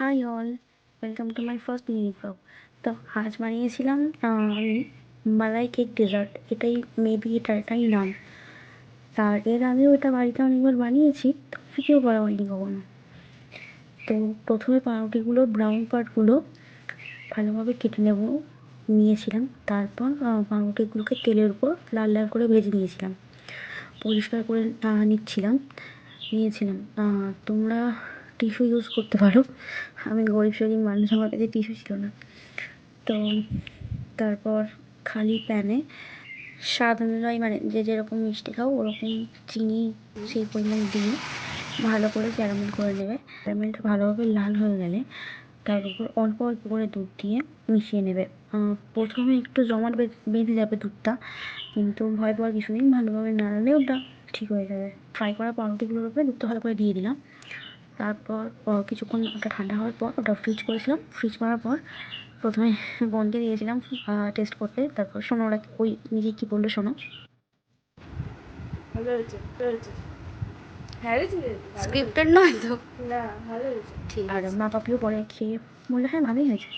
High all, welcome to my first mini blog. তো আজ বানিয়েছিলাম আমি মালাই কেক ডেজার্ট। এটাই মেবি এটাই নাম। আর এর আগেও এটা বাড়িতে অনেকবার বানিয়েছি, তো ভিডিও করা হয়নি কখনো। তো প্রথমে পাউরুটিগুলো ব্রাউন পার্টগুলো ভালোভাবে কেটে নিয়েছিলাম। তারপর পাউরুটিগুলোকে তেলের উপর লাল লাল করে ভেজে নিয়েছিলাম, পরিষ্কার করে নিয়েছিলাম। তোমরা টিস্যু ইউজ করতে পারো, আমি গরিব শরীর মানুষ, আমার কাছে টিস্যু ছিল না। তো তারপর খালি প্যানে স্বাদ অনুযায়ী, মানে যে যেরকম মিষ্টি খাও ওরকম চিনি সেই পরিমাণ দিয়ে ভালো করে ক্যারামেল করে নেবে। ক্যারামেলটা ভালোভাবে লাল হয়ে গেলে তার উপর অল্প অল্প করে দুধ দিয়ে মিশিয়ে নেবে। প্রথমে একটু জমাট বেঁধে যাবে দুধটা, কিন্তু ভয় পাওয়ার কিছু নেই, ভালোভাবে নাড়ালে ওটা ঠিক হয়ে যাবে। ফ্রাই করা পাউরুটিগুলোর উপরে দুধটা ভালো করে দিয়ে দিলাম। তারপর কিছুক্ষণ ওটা ঠান্ডা হওয়ার পর ওটা ফ্রিজ করেছিলাম। ফ্রিজ করার পর প্রথমে বোনকে দিয়েছিলাম টেস্ট করতে। তারপর শোনো ওরা ওই নিজে কী বললো শোনো। ভালো হয়েছে, হ্যাঁ স্ক্রিপ্টেড নয় তো। না, ভালো হয়েছে। ঠিক আর মা পাপিও পরে খেয়ে বললো হ্যাঁ ভালোই হয়েছে।